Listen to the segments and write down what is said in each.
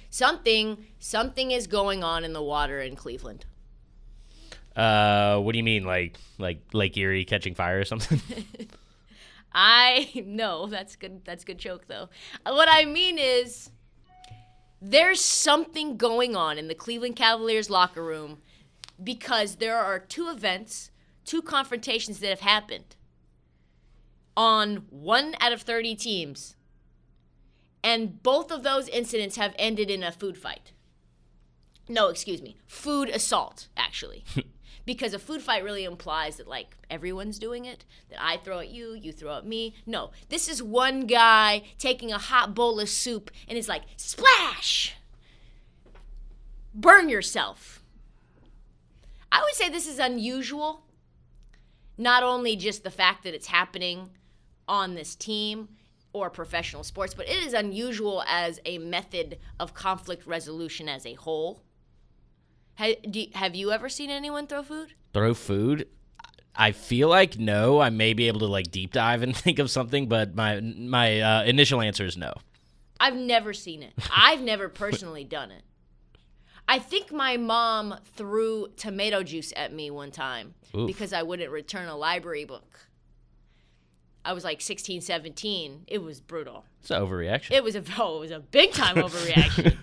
Something is going on in the water in Cleveland. What do you mean, like Lake Erie catching fire or something? No, that's good. That's a good joke though. What I mean is, there's something going on in the Cleveland Cavaliers locker room because there are two confrontations that have happened on 1 out of 30 teams. And both of those incidents have ended in a food fight. No, excuse me. Food assault, actually. Because a food fight really implies that, like, everyone's doing it, that I throw at you, you throw at me. No, this is one guy taking a hot bowl of soup and is like, splash! Burn yourself. I would say this is unusual. Not only just the fact that it's happening on this team or professional sports, but it is unusual as a method of conflict resolution as a whole. Have you ever seen anyone throw food? Throw food? I feel like no. I may be able to like deep dive and think of something, but my initial answer is no. I've never seen it. I've never personally done it. I think my mom threw tomato juice at me one time because I wouldn't return a library book. I was like 16, 17. It was brutal. It's an overreaction. It was a big time overreaction.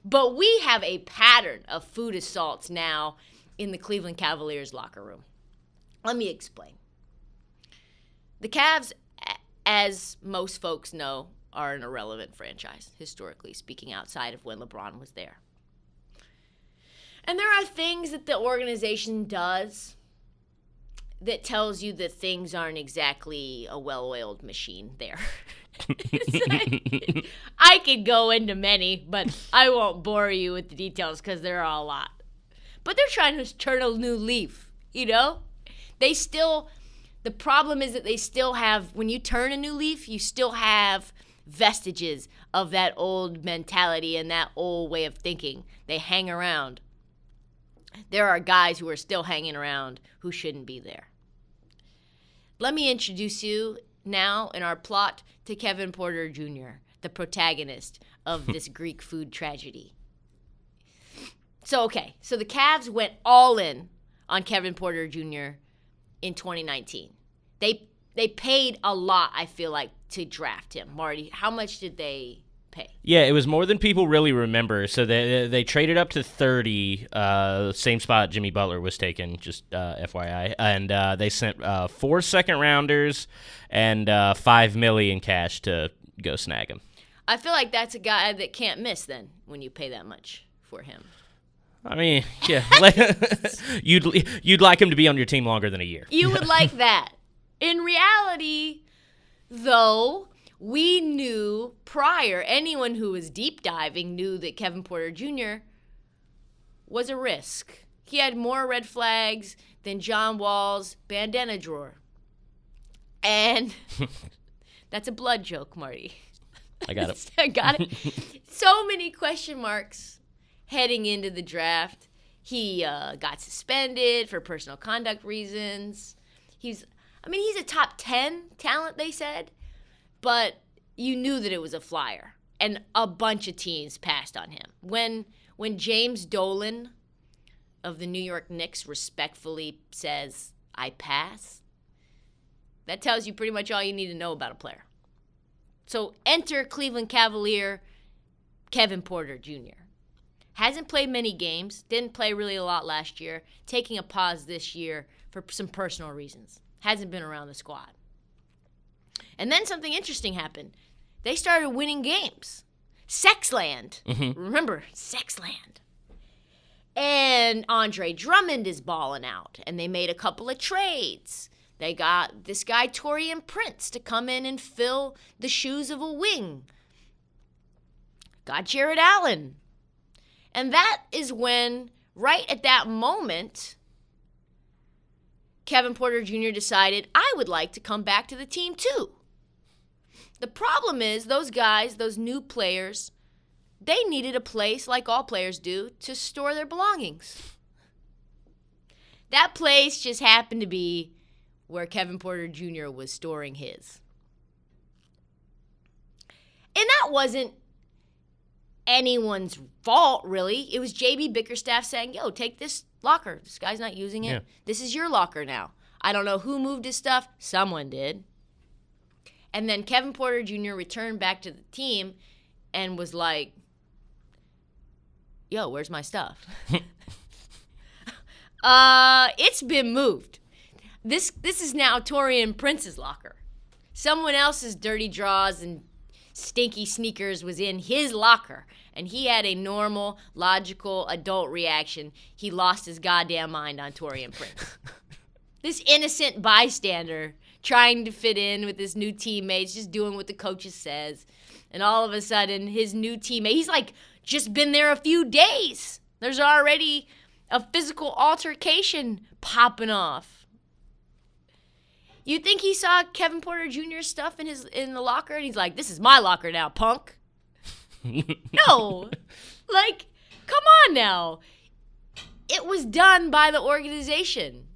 But we have a pattern of food assaults now in the Cleveland Cavaliers locker room. Let me explain. The Cavs, as most folks know, are an irrelevant franchise, historically speaking, outside of when LeBron was there. And there are things that the organization does that tells you that things aren't exactly a well-oiled machine there. I could go into many, but I won't bore you with the details because there are a lot. But they're trying to turn a new leaf, you know? The problem is that they still have, when you turn a new leaf, you still have vestiges of that old mentality and that old way of thinking. They hang around. There are guys who are still hanging around who shouldn't be there. Let me introduce you now in our plot to Kevin Porter Jr., the protagonist of this Greek food tragedy. So the Cavs went all in on Kevin Porter Jr. in 2019. They paid a lot, I feel like, to draft him. Marty, how much did they pay? Yeah, it was more than people really remember. So they traded up to 30, same spot Jimmy Butler was taken, just FYI. And they sent 4 second-rounders and $5 million cash to go snag him. I feel like that's a guy that can't miss then when you pay that much for him. I mean, yeah, you'd like him to be on your team longer than a year. You would like that. In reality, though, we knew prior, anyone who was deep diving knew that Kevin Porter Jr. was a risk. He had more red flags than John Wall's bandana drawer. And that's a blood joke, Marty. I got it. I got it. So many question marks heading into the draft. He got suspended for personal conduct reasons. He's a top 10 talent, they said. But you knew that it was a flyer, and a bunch of teams passed on him. When James Dolan of the New York Knicks respectfully says, "I pass," that tells you pretty much all you need to know about a player. So enter Cleveland Cavalier Kevin Porter Jr. Hasn't played many games, didn't play really a lot last year, taking a pause this year for some personal reasons. Hasn't been around the squad. And then something interesting happened. They started winning games. Sexland. Mm-hmm. Remember, Sexland. And Andre Drummond is balling out. And they made a couple of trades. They got this guy, Taurean Prince, to come in and fill the shoes of a wing. Got Jared Allen. And that is when, right at that moment, Kevin Porter Jr. decided, I would like to come back to the team too. The problem is those guys, those new players, they needed a place, like all players do, to store their belongings. That place just happened to be where Kevin Porter Jr. was storing his. And that wasn't anyone's fault, really. It was J.B. Bickerstaff saying, yo, take this locker. This guy's not using it. Yeah. This is your locker now. I don't know who moved his stuff. Someone did. And then Kevin Porter Jr. returned back to the team and was like, yo, where's my stuff? It's been moved. This is now Taurean Prince's locker. Someone else's dirty draws and stinky sneakers was in his locker, and he had a normal, logical, adult reaction. He lost his goddamn mind on Taurean Prince. This innocent bystander trying to fit in with his new teammates, just doing what the coaches says, and all of a sudden, his new teammate, he's like just been there a few days. There's already a physical altercation popping off. You think he saw Kevin Porter Jr.'s stuff in the locker and he's like, this is my locker now, punk? No. Like, come on now. It was done by the organization.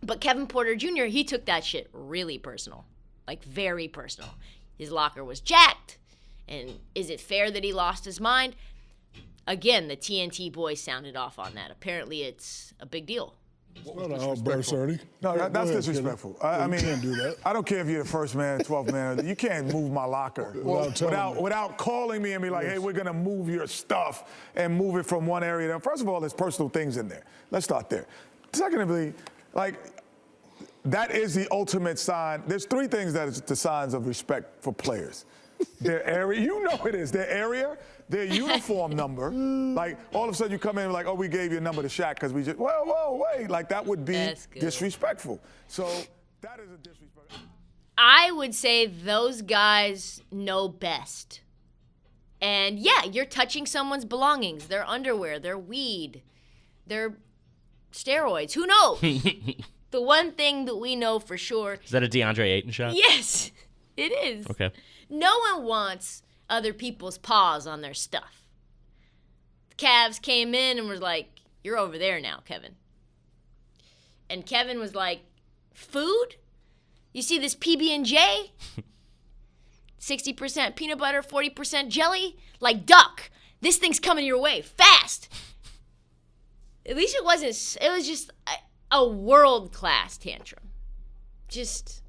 But Kevin Porter Jr., he took that shit really personal. Like, very personal. His locker was jacked. And is it fair that he lost his mind? Again, the TNT boys sounded off on that. Apparently, it's a big deal. What an outburst, Ernie. No, that's disrespectful. I mean, can't do that. I don't care if you're the first man, 12th man. You can't move my locker without calling me and be like, hey, we're going to move your stuff and move it from one area. First of all, there's personal things in there. Let's start there. Secondly, like, that is the ultimate sign. There's three things that is the signs of respect for players. Their area, you know it is. Their area, their uniform number. Like, all of a sudden you come in and like, oh, we gave you a number to Shaq because we just, whoa, wait. Like, that would be disrespectful. So that is a disrespect. I would say those guys know best. And, yeah, you're touching someone's belongings. Their underwear, their weed, their steroids. Who knows? The one thing that we know for sure. Is that a DeAndre Ayton shot? Yes, it is. Okay. No one wants other people's paws on their stuff. The Cavs came in and was like, you're over there now, Kevin. And Kevin was like, food? You see this PB&J? 60% peanut butter, 40% jelly? Like duck. This thing's coming your way fast. At least it wasn't, it was just a world-class tantrum. Just...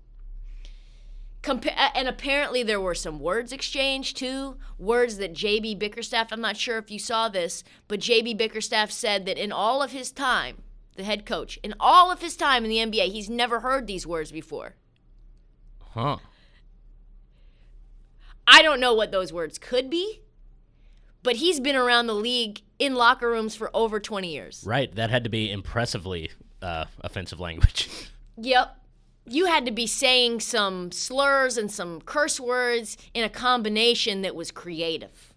and apparently there were some words exchanged too, words that J.B. Bickerstaff, I'm not sure if you saw this, but J.B. Bickerstaff said that in all of his time, the head coach, in all of his time in the NBA, he's never heard these words before. Huh. I don't know what those words could be, but he's been around the league in locker rooms for over 20 years. Right, that had to be impressively offensive language. Yep. You had to be saying some slurs and some curse words in a combination that was creative.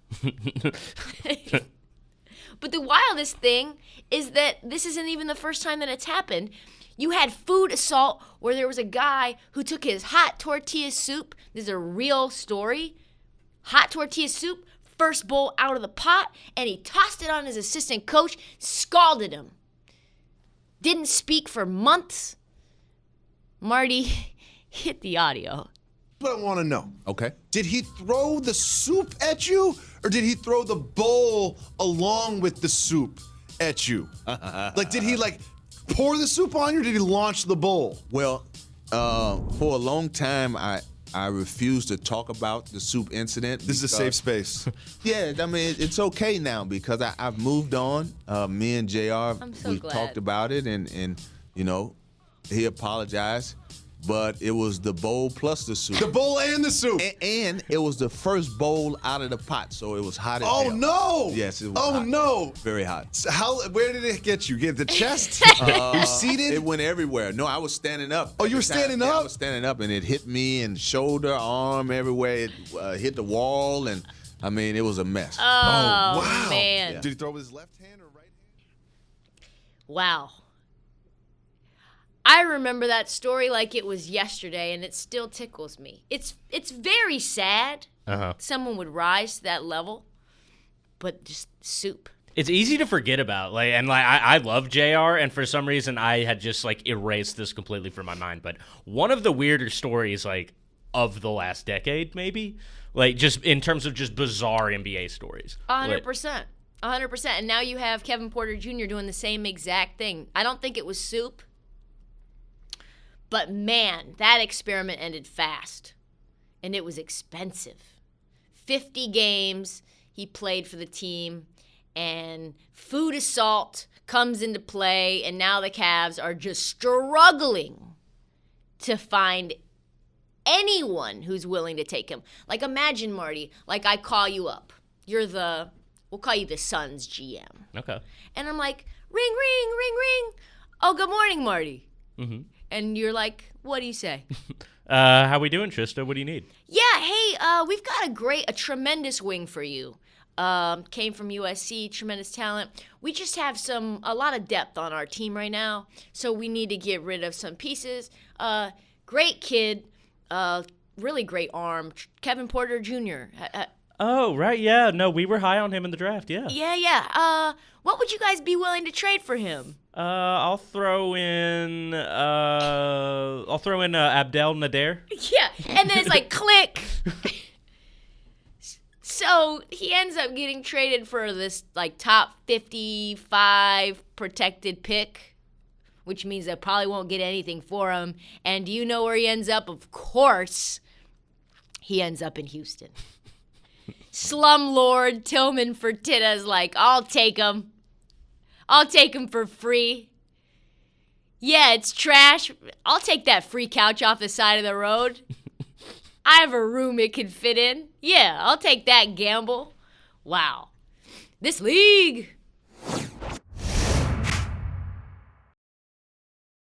But the wildest thing is that this isn't even the first time that it's happened. You had food assault where there was a guy who took his hot tortilla soup. This is a real story. Hot tortilla soup, first bowl out of the pot, and he tossed it on his assistant coach, scalded him. Didn't speak for months. Marty, hit the audio. But I want to know, okay? Did he throw the soup at you, or did he throw the bowl along with the soup at you? Like, did he, like, pour the soup on you, or did he launch the bowl? Well, for a long time, I refused to talk about the soup incident. This is a safe space. Yeah, I mean, it's okay now because I've moved on. Me and JR, we talked about it, and you know, he apologized, but it was the bowl plus the soup. The bowl and the soup. And it was the first bowl out of the pot, so it was hot as hell. Oh, no. Yes, it was hot. Oh, no. Very hot. So where did it get you? Get the chest? You seated? It went everywhere. No, I was standing up. Oh, you were standing up? Yeah, I was standing up, and it hit me and shoulder, arm, everywhere. It hit the wall, and, I mean, it was a mess. Oh, wow. Man. Yeah. Did he throw with his left hand or right hand? Wow. I remember that story like it was yesterday, and it still tickles me. It's very sad someone would rise to that level, but just soup. It's easy to forget about. I love JR, and for some reason I had just erased this completely from my mind. But one of the weirder stories of the last decade, maybe, Like, just in terms of just bizarre NBA stories. 100%. 100%. And now you have Kevin Porter Jr. doing the same exact thing. I don't think it was soup. But, man, that experiment ended fast. And it was expensive. 50 games he played for the team. And food assault comes into play. And now the Cavs are just struggling to find anyone who's willing to take him. Like, imagine, Marty, like I call you up. We'll call you the Suns GM. Okay. And I'm like, ring, ring, ring, ring. Oh, good morning, Marty. Mm-hmm. And you're like, what do you say? How we doing, Trysta? What do you need? Yeah, hey, we've got a tremendous wing for you. Came from USC, tremendous talent. We just have a lot of depth on our team right now, so we need to get rid of some pieces. Great kid. Really great arm. Kevin Porter Jr. Oh, right, yeah. No, we were high on him in the draft, yeah. Yeah. What would you guys be willing to trade for him? I'll throw in Abdel Nader. Yeah, and then it's like click. So he ends up getting traded for this like top 55 protected pick, which means they probably won't get anything for him. And do you know where he ends up? Of course, he ends up in Houston. Slumlord Tillman Fertitta's like, I'll take him. I'll take him for free. Yeah, it's trash. I'll take that free couch off the side of the road. I have a room it could fit in. Yeah, I'll take that gamble. Wow. This league